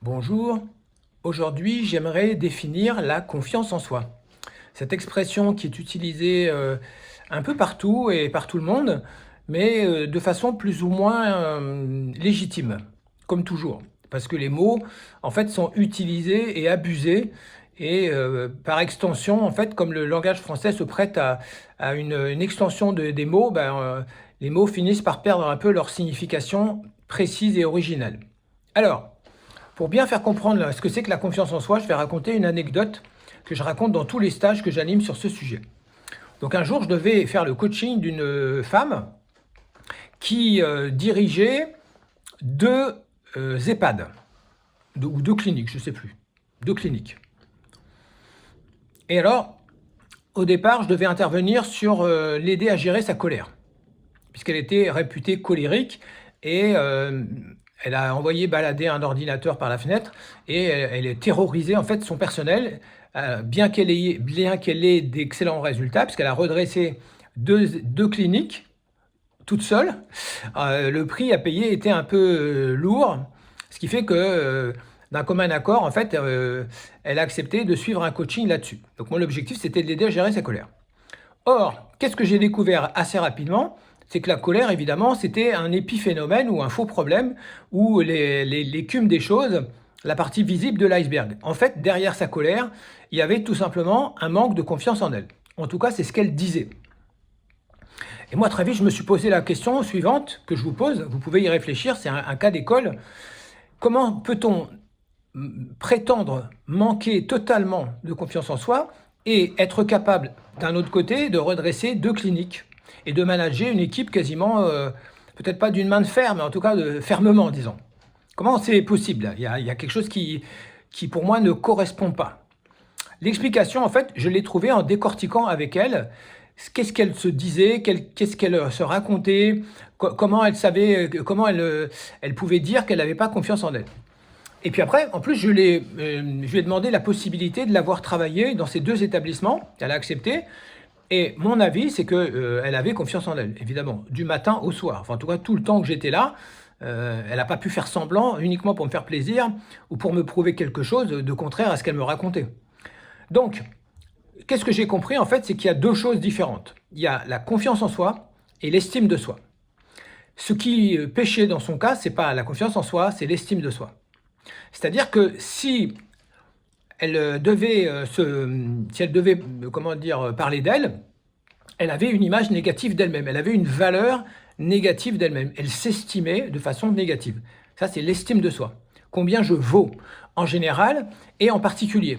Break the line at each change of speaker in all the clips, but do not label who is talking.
Bonjour, aujourd'hui j'aimerais définir la confiance en soi. Cette expression qui est utilisée un peu partout et par tout le monde, mais de façon plus ou moins légitime, comme toujours. Parce que les mots, en fait, sont utilisés et abusés, et par extension, en fait, comme le langage français se prête à une extension des mots, les mots finissent par perdre un peu leur signification précise et originale. Alors, pour bien faire comprendre ce que c'est que la confiance en soi, je vais raconter une anecdote que je raconte dans tous les stages que j'anime sur ce sujet. Donc un jour, je devais faire le coaching d'une femme qui dirigeait deux EHPAD, ou deux cliniques, je ne sais plus, deux cliniques. Et alors, au départ, je devais intervenir sur l'aider à gérer sa colère, puisqu'elle était réputée colérique et elle a envoyé balader un ordinateur par la fenêtre et elle est terrorisée en fait son personnel, bien qu'elle ait d'excellents résultats, puisqu'elle a redressé deux cliniques toute seule. Le prix à payer était un peu lourd, ce qui fait que d'un commun accord, en fait, elle a accepté de suivre un coaching là-dessus. Donc mon objectif, c'était de l'aider à gérer sa colère. Or, qu'est-ce que j'ai découvert assez rapidement? C'est que la colère, évidemment, c'était un épiphénomène ou un faux problème, ou l'écume des choses, la partie visible de l'iceberg. En fait, derrière sa colère, il y avait tout simplement un manque de confiance en elle. En tout cas, c'est ce qu'elle disait. Et moi, très vite, je me suis posé la question suivante que je vous pose. Vous pouvez y réfléchir, c'est un cas d'école. Comment peut-on prétendre manquer totalement de confiance en soi et être capable, d'un autre côté, de redresser deux cliniques et de manager une équipe quasiment, peut-être pas d'une main de fer, mais en tout cas de fermement, disons. Comment c'est possible? Il y a quelque chose qui, pour moi, ne correspond pas. L'explication, en fait, je l'ai trouvée en décortiquant avec elle. Qu'est-ce qu'elle se disait, qu'est-ce qu'elle se racontait, comment elle savait, comment elle pouvait dire qu'elle n'avait pas confiance en elle. Et puis après, en plus, je lui ai demandé la possibilité de la voir travailler dans ces deux établissements. Elle a accepté. Et mon avis, c'est qu'elle avait confiance en elle, évidemment, du matin au soir. Enfin, en tout cas, tout le temps que j'étais là, elle n'a pas pu faire semblant uniquement pour me faire plaisir ou pour me prouver quelque chose de contraire à ce qu'elle me racontait. Donc, qu'est-ce que j'ai compris en fait? C'est qu'il y a deux choses différentes. Il y a la confiance en soi et l'estime de soi. Ce qui pêchait dans son cas, c'est pas la confiance en soi, c'est l'estime de soi. C'est-à-dire que si elle devait, comment dire, parler d'elle, elle avait une image négative d'elle-même, elle avait une valeur négative d'elle-même, elle s'estimait de façon négative. Ça, c'est l'estime de soi. Combien je vaux en général et en particulier.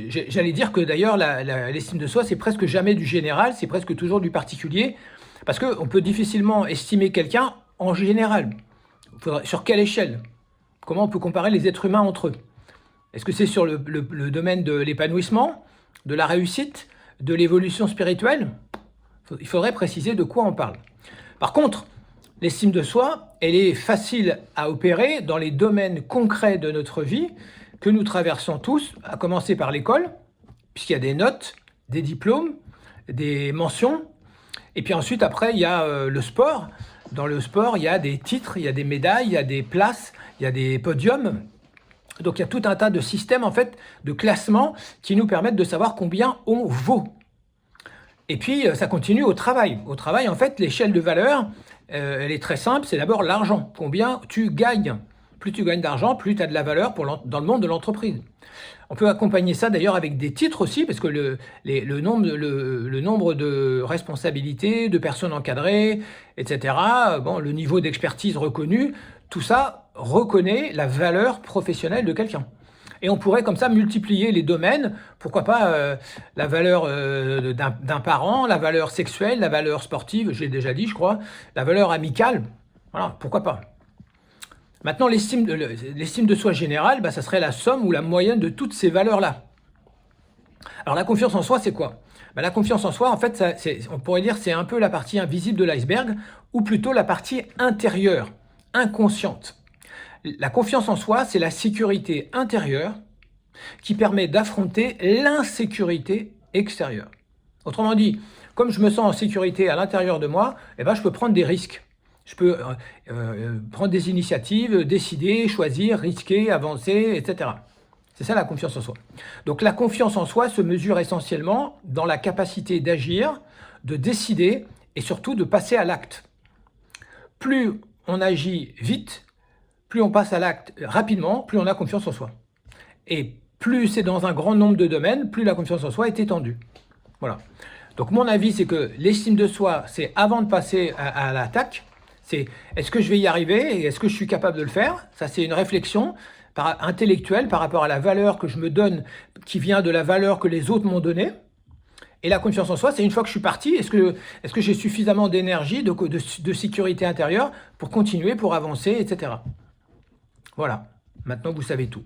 J'allais dire que d'ailleurs, l'estime de soi, c'est presque jamais du général, c'est presque toujours du particulier, parce qu'on peut difficilement estimer quelqu'un en général. Sur quelle échelle? Comment on peut comparer les êtres humains entre eux? Est-ce que c'est sur le domaine de l'épanouissement, de la réussite, de l'évolution spirituelle? Il faudrait préciser de quoi on parle. Par contre, l'estime de soi, elle est facile à opérer dans les domaines concrets de notre vie que nous traversons tous, à commencer par l'école, puisqu'il y a des notes, des diplômes, des mentions. Et puis ensuite, après, il y a le sport. Dans le sport, il y a des titres, il y a des médailles, il y a des places, il y a des podiums. Donc il y a tout un tas de systèmes en fait de classement qui nous permettent de savoir combien on vaut. Et puis ça continue au travail. Au travail en fait l'échelle de valeur elle est très simple, c'est d'abord l'argent. Combien tu gagnes. Plus tu gagnes d'argent, plus tu as de la valeur dans le monde de l'entreprise. On peut accompagner ça d'ailleurs avec des titres aussi, parce que le nombre de responsabilités, de personnes encadrées, etc., bon, le niveau d'expertise reconnu, tout ça reconnaît la valeur professionnelle de quelqu'un. Et on pourrait comme ça multiplier les domaines, pourquoi pas la valeur d'un parent, la valeur sexuelle, la valeur sportive, j'ai déjà dit je crois, la valeur amicale, voilà, pourquoi pas. Maintenant, l'estime de soi générale, ça serait la somme ou la moyenne de toutes ces valeurs-là. Alors la confiance en soi, c'est quoi? La confiance en soi, en fait, on pourrait dire c'est un peu la partie invisible de l'iceberg, ou plutôt la partie intérieure, inconsciente. La confiance en soi, c'est la sécurité intérieure qui permet d'affronter l'insécurité extérieure. Autrement dit, comme je me sens en sécurité à l'intérieur de moi, je peux prendre des risques. Je peux prendre des initiatives, décider, choisir, risquer, avancer, etc. C'est ça la confiance en soi. Donc la confiance en soi se mesure essentiellement dans la capacité d'agir, de décider et surtout de passer à l'acte. Plus on agit vite, plus on passe à l'acte rapidement, plus on a confiance en soi. Et plus c'est dans un grand nombre de domaines, plus la confiance en soi est étendue. Voilà. Donc mon avis, c'est que l'estime de soi, c'est avant de passer à l'attaque, c'est est-ce que je vais y arriver et est-ce que je suis capable de le faire? Ça, c'est une réflexion intellectuelle par rapport à la valeur que je me donne, qui vient de la valeur que les autres m'ont donnée. Et la confiance en soi, c'est une fois que je suis parti, est-ce que j'ai suffisamment d'énergie, de sécurité intérieure pour continuer, pour avancer, etc. Voilà. Maintenant, vous savez tout.